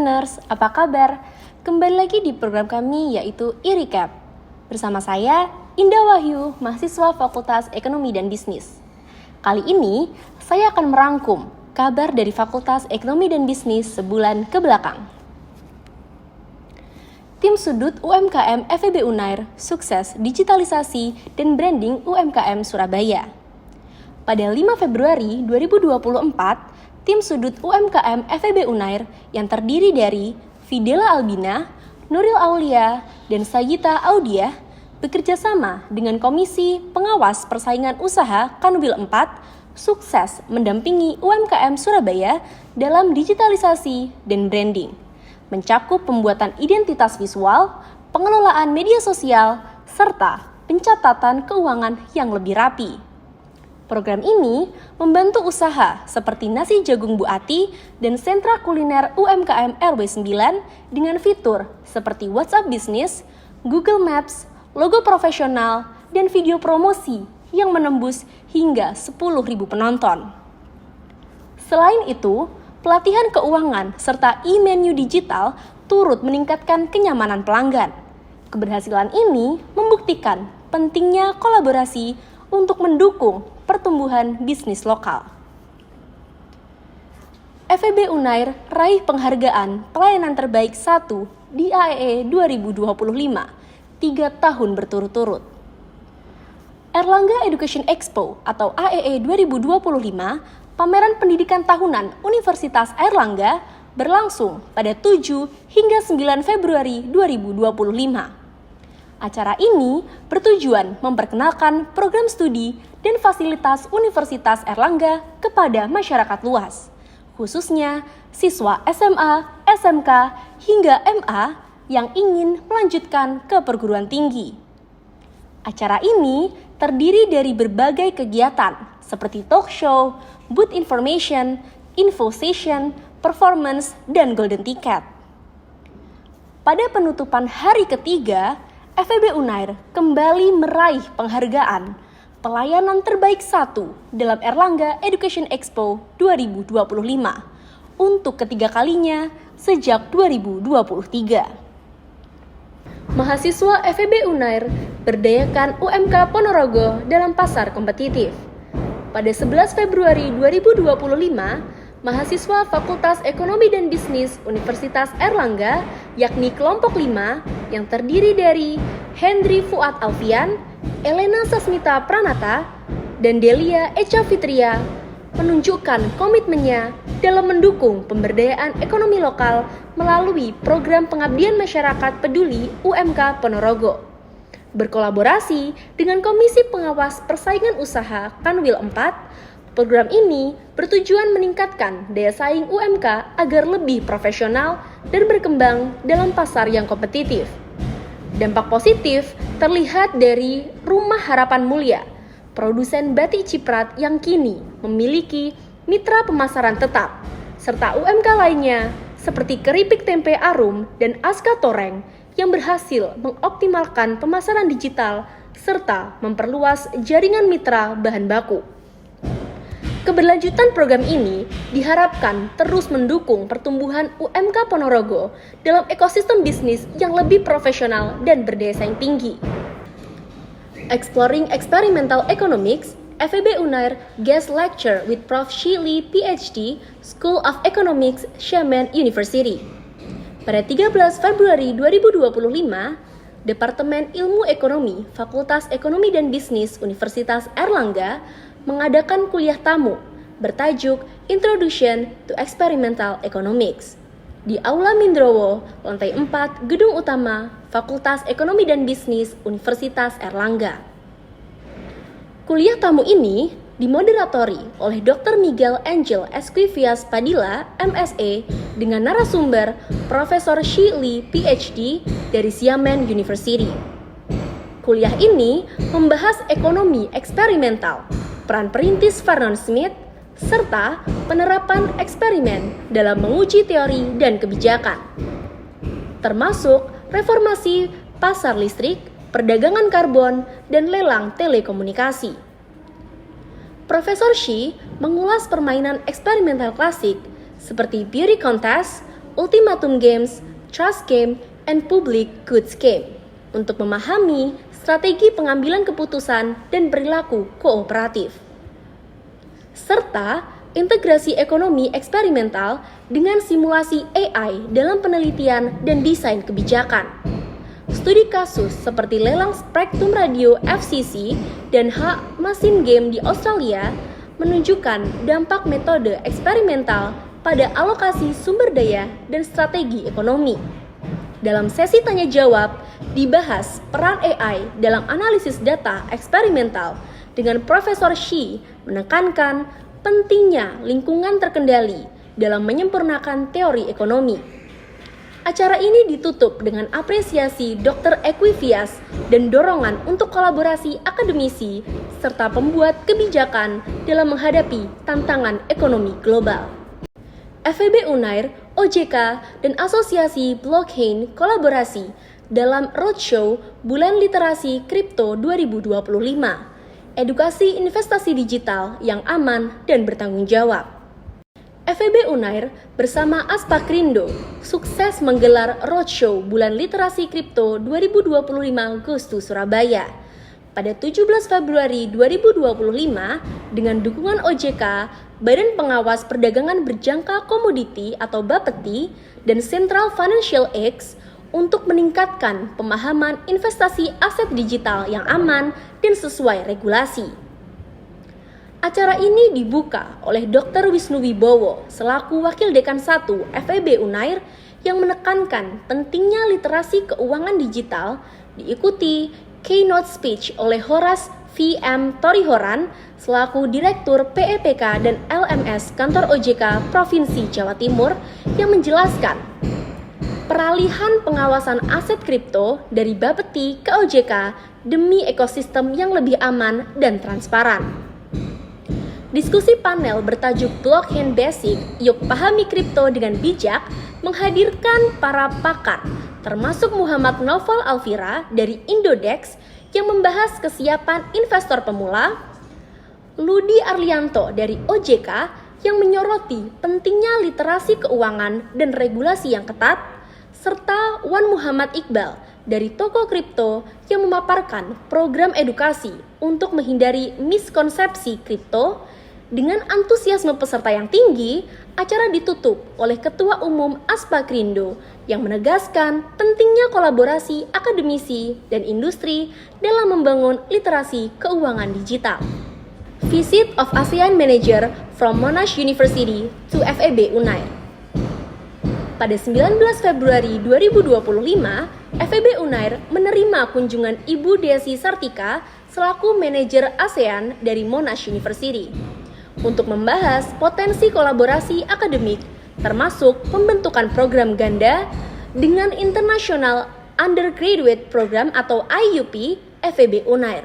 listeners, apa kabar? Kembali lagi di program kami yaitu e-recap. Bersama saya, Indah Wahyu, mahasiswa Fakultas Ekonomi dan Bisnis. Kali ini, saya akan merangkum kabar dari Fakultas Ekonomi dan Bisnis sebulan ke belakang. Tim Sudut UMKM FEB Unair sukses digitalisasi dan branding UMKM Surabaya. Pada 5 Februari 2024, Tim Sudut UMKM FEB Unair yang terdiri dari Fidela Albina, Nuril Aulia, dan Sayita Audiah bekerja sama dengan Komisi Pengawas Persaingan Usaha Kanwil 4 sukses mendampingi UMKM Surabaya dalam digitalisasi dan branding, mencakup pembuatan identitas visual, pengelolaan media sosial, serta pencatatan keuangan yang lebih rapi. Program ini membantu usaha seperti Nasi Jagung Bu Ati dan sentra kuliner UMKM RW 9 dengan fitur seperti WhatsApp Business, Google Maps, logo profesional, dan video promosi yang menembus hingga 10.000 penonton. Selain itu, pelatihan keuangan serta e-menu digital turut meningkatkan kenyamanan pelanggan. Keberhasilan ini membuktikan pentingnya kolaborasi untuk mendukung pertumbuhan bisnis lokal. FEB Unair raih penghargaan pelayanan terbaik 1 di AEE 2025, 3 tahun berturut-turut. Erlangga Education Expo atau AEE 2025, pameran pendidikan tahunan Universitas Airlangga berlangsung pada 7 hingga 9 Februari 2025. Acara ini bertujuan memperkenalkan program studi dan fasilitas Universitas Airlangga kepada masyarakat luas, khususnya siswa SMA, SMK, hingga MA yang ingin melanjutkan ke perguruan tinggi. Acara ini terdiri dari berbagai kegiatan seperti talk show, booth information, info session, performance, dan golden ticket. Pada penutupan hari ketiga, FEB Unair kembali meraih penghargaan pelayanan terbaik 1 dalam Erlangga Education Expo 2025 untuk ketiga kalinya sejak 2023. Mahasiswa FEB Unair berdayakan UMK Ponorogo dalam pasar kompetitif. Pada 11 Februari 2025, mahasiswa Fakultas Ekonomi dan Bisnis Universitas Airlangga, yakni kelompok 5 yang terdiri dari Hendri Fuad Alfian, Elena Sasmita Pranata, dan Delia Echa Fitria, menunjukkan komitmennya dalam mendukung pemberdayaan ekonomi lokal melalui program pengabdian masyarakat peduli UMK Ponorogo. Berkolaborasi dengan Komisi Pengawas Persaingan Usaha Kanwil 4, program ini bertujuan meningkatkan daya saing UMK agar lebih profesional dan berkembang dalam pasar yang kompetitif. Dampak positif terlihat dari Rumah Harapan Mulia, produsen batik ciprat yang kini memiliki mitra pemasaran tetap, serta UMK lainnya seperti Keripik Tempe Arum dan Aska Toreng yang berhasil mengoptimalkan pemasaran digital serta memperluas jaringan mitra bahan baku. Keberlanjutan program ini diharapkan terus mendukung pertumbuhan UMK Ponorogo dalam ekosistem bisnis yang lebih profesional dan berdaya saing tinggi. Exploring Experimental Economics, FEB Unair Guest Lecture with Prof. Shili PhD, School of Economics, Xiamen University. Pada 13 Februari 2025, Departemen Ilmu Ekonomi Fakultas Ekonomi dan Bisnis Universitas Airlangga mengadakan kuliah tamu bertajuk Introduction to Experimental Economics di Aula Mindrowo, lantai 4, Gedung Utama, Fakultas Ekonomi dan Bisnis Universitas Airlangga. Kuliah tamu ini dimoderatori oleh Dr. Miguel Angel Esquivias Padilla, MSE, dengan narasumber Profesor Shili PhD dari Xiamen University. Kuliah ini membahas ekonomi eksperimental, peran perintis Vernon Smith, serta penerapan eksperimen dalam menguji teori dan kebijakan, termasuk reformasi pasar listrik, perdagangan karbon, dan lelang telekomunikasi. Profesor Shi mengulas permainan eksperimental klasik seperti beauty contest, Ultimatum Games, Trust Game, and Public Goods Game untuk memahami strategi pengambilan keputusan dan perilaku kooperatif, serta integrasi ekonomi eksperimental dengan simulasi AI dalam penelitian dan desain kebijakan. Studi kasus seperti lelang spektrum radio FCC dan hak machine game di Australia menunjukkan dampak metode eksperimental pada alokasi sumber daya dan strategi ekonomi. Dalam sesi tanya jawab, dibahas peran AI dalam analisis data eksperimental dengan Profesor Shi menekankan pentingnya lingkungan terkendali dalam menyempurnakan teori ekonomi. Acara ini ditutup dengan apresiasi Dr. Equivias dan dorongan untuk kolaborasi akademisi serta pembuat kebijakan dalam menghadapi tantangan ekonomi global. FEB Unair, OJK, dan Asosiasi Blockchain kolaborasi dalam Roadshow Bulan Literasi Kripto 2025, edukasi investasi digital yang aman dan bertanggung jawab. FEB Unair bersama Aspakrindo sukses menggelar Roadshow Bulan Literasi Kripto 2025 GoTo Surabaya pada 17 Februari 2025 dengan dukungan OJK, Badan Pengawas Perdagangan Berjangka Komoditi atau Bapeti, dan Central Financial X untuk meningkatkan pemahaman investasi aset digital yang aman dan sesuai regulasi. Acara ini dibuka oleh Dr. Wisnu Wibowo selaku Wakil Dekan 1 FEB Unair yang menekankan pentingnya literasi keuangan digital, diikuti keynote speech oleh Horas V.M. Torihoran selaku Direktur PEPK dan LMS Kantor OJK Provinsi Jawa Timur yang menjelaskan peralihan pengawasan aset kripto dari Bapeti ke OJK demi ekosistem yang lebih aman dan transparan. Diskusi panel bertajuk Blockchain Basic, Yuk Pahami Kripto dengan Bijak, menghadirkan para pakar, termasuk Muhammad Novel Alvira dari Indodex yang membahas kesiapan investor pemula, Ludi Arlianto dari OJK yang menyoroti pentingnya literasi keuangan dan regulasi yang ketat, serta Wan Muhammad Iqbal dari Toko Kripto yang memaparkan program edukasi untuk menghindari miskonsepsi kripto. Dengan antusiasme peserta yang tinggi, acara ditutup oleh Ketua Umum Aspakrindo yang menegaskan pentingnya kolaborasi akademisi dan industri dalam membangun literasi keuangan digital. Visit of ASEAN Manager from Monash University to FEB Unair. Pada 19 Februari 2025, FEB Unair menerima kunjungan Ibu Desi Sartika selaku manajer ASEAN dari Monash University untuk membahas potensi kolaborasi akademik termasuk pembentukan program ganda dengan International Undergraduate Program atau IUP FEB Unair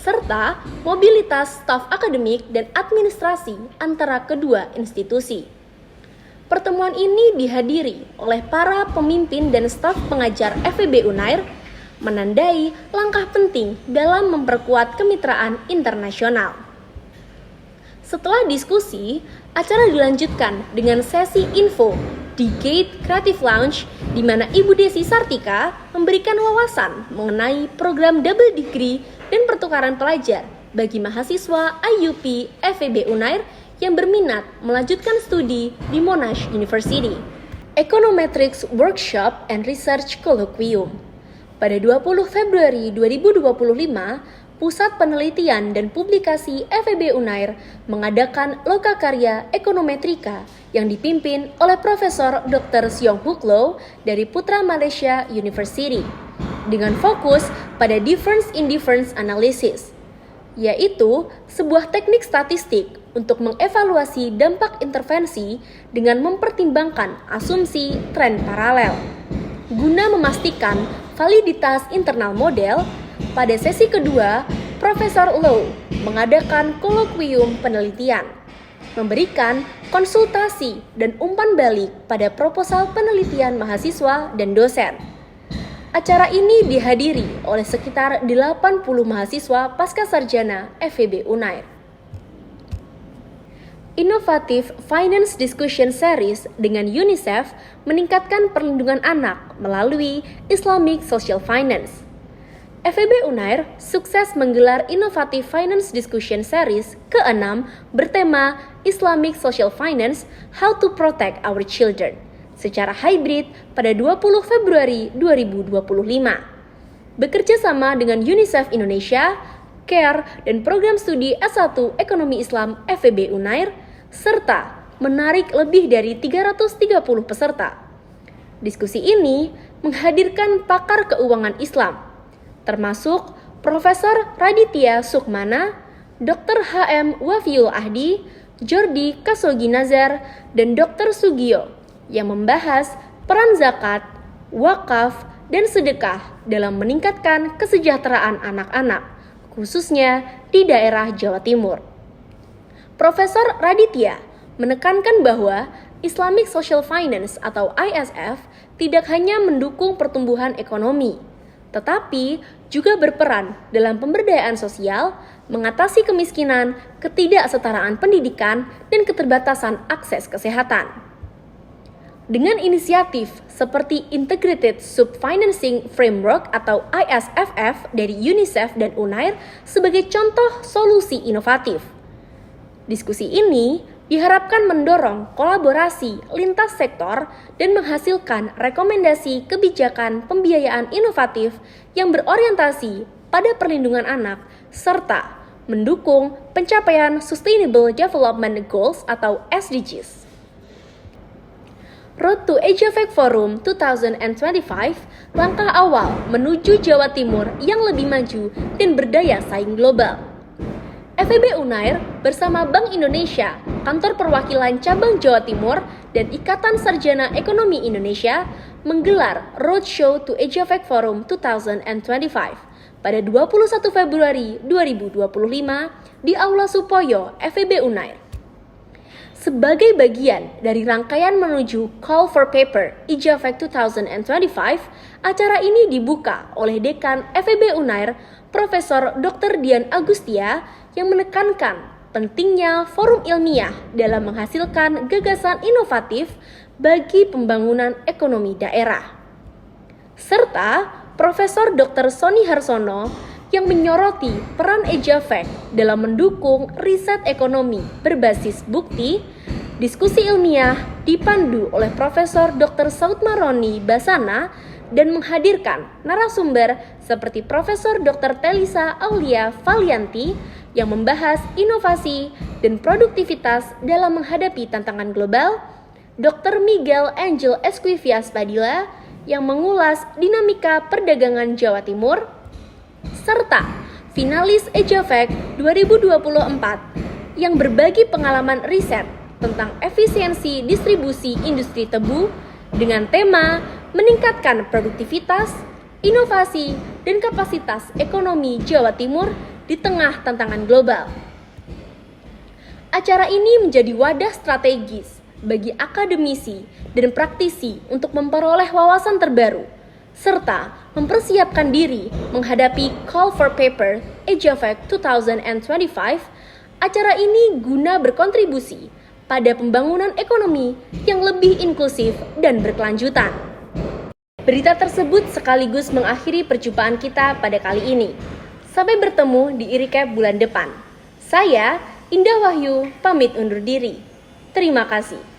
serta mobilitas staf akademik dan administrasi antara kedua institusi. Pertemuan ini dihadiri oleh para pemimpin dan staf pengajar FEB Unair menandai langkah penting dalam memperkuat kemitraan internasional. Setelah diskusi, acara dilanjutkan dengan sesi info di Gate Creative Lounge di mana Ibu Desi Sartika memberikan wawasan mengenai program double degree dan pertukaran pelajar bagi mahasiswa IUP FEB Unair yang berminat melanjutkan studi di Monash University. Econometrics Workshop and Research Colloquium. Pada 20 Februari 2025, Pusat Penelitian dan Publikasi FEB Unair mengadakan Lokakarya Ekonometrika yang dipimpin oleh Profesor Dr. Siong Hook Low dari Putra Malaysia University dengan fokus pada difference-indifference analysis, yaitu sebuah teknik statistik untuk mengevaluasi dampak intervensi dengan mempertimbangkan asumsi tren paralel. Guna memastikan validitas internal model, pada sesi kedua, Profesor Low mengadakan kolokwium penelitian, memberikan konsultasi dan umpan balik pada proposal penelitian mahasiswa dan dosen. Acara ini dihadiri oleh sekitar 80 mahasiswa pascasarjana FEB Unair. Innovative Finance Discussion Series dengan UNICEF meningkatkan perlindungan anak melalui Islamic Social Finance. FEB Unair sukses menggelar Innovative Finance Discussion Series ke-6 bertema Islamic Social Finance How to Protect Our Children secara hybrid pada 20 Februari 2025. Bekerja sama dengan UNICEF Indonesia, CARE, dan program studi S1 Ekonomi Islam FEB Unair, serta menarik lebih dari 330 peserta. Diskusi ini menghadirkan pakar keuangan Islam, termasuk Profesor Raditya Sukmana, Dr. H.M. Wafiul Ahdi, Jordi Kasogi Nazar, dan Dr. Sugio yang membahas peran zakat, wakaf, dan sedekah dalam meningkatkan kesejahteraan anak-anak, khususnya di daerah Jawa Timur. Profesor Raditya menekankan bahwa Islamic Social Finance atau ISF tidak hanya mendukung pertumbuhan ekonomi, tetapi juga berperan dalam pemberdayaan sosial, mengatasi kemiskinan, ketidaksetaraan pendidikan, dan keterbatasan akses kesehatan. Dengan inisiatif seperti Integrated Subfinancing Framework atau ISFF dari UNICEF dan Unair sebagai contoh solusi inovatif. Diskusi ini diharapkan mendorong kolaborasi lintas sektor dan menghasilkan rekomendasi kebijakan pembiayaan inovatif yang berorientasi pada perlindungan anak serta mendukung pencapaian Sustainable Development Goals atau SDGs. Road to AsiaFact Forum 2025, langkah awal menuju Jawa Timur yang lebih maju dan berdaya saing global. FEB Unair bersama Bank Indonesia, Kantor Perwakilan Cabang Jawa Timur, dan Ikatan Sarjana Ekonomi Indonesia menggelar Roadshow to AsiaFact Forum 2025 pada 21 Februari 2025 di Aula Supoyo FEB Unair. Sebagai bagian dari rangkaian menuju Call for Paper AsiaFact 2025, acara ini dibuka oleh Dekan FEB Unair, Profesor Dr. Dian Agustia, yang menekankan pentingnya forum ilmiah dalam menghasilkan gagasan inovatif bagi pembangunan ekonomi daerah. Serta Profesor Dr. Sony Harsono yang menyoroti peran AsiaFact dalam mendukung riset ekonomi berbasis bukti. Diskusi ilmiah dipandu oleh Profesor Dr. Sautmaroni Basana dan menghadirkan narasumber seperti Profesor Dr. Telisa Aulia Valianti yang membahas inovasi dan produktivitas dalam menghadapi tantangan global, Dr. Miguel Angel Esquivias Padilla yang mengulas dinamika perdagangan Jawa Timur, serta finalis AsiaFact 2024 yang berbagi pengalaman riset tentang efisiensi distribusi industri tebu dengan tema meningkatkan produktivitas, inovasi, dan kapasitas ekonomi Jawa Timur di tengah tantangan global. Acara ini menjadi wadah strategis bagi akademisi dan praktisi untuk memperoleh wawasan terbaru serta mempersiapkan diri menghadapi Call for Paper AsiaFact 2025. Acara ini guna berkontribusi pada pembangunan ekonomi yang lebih inklusif dan berkelanjutan. Berita tersebut sekaligus mengakhiri perjumpaan kita pada kali ini. Sampai bertemu di e-recap bulan depan. Saya, Indah Wahyu, pamit undur diri. Terima kasih.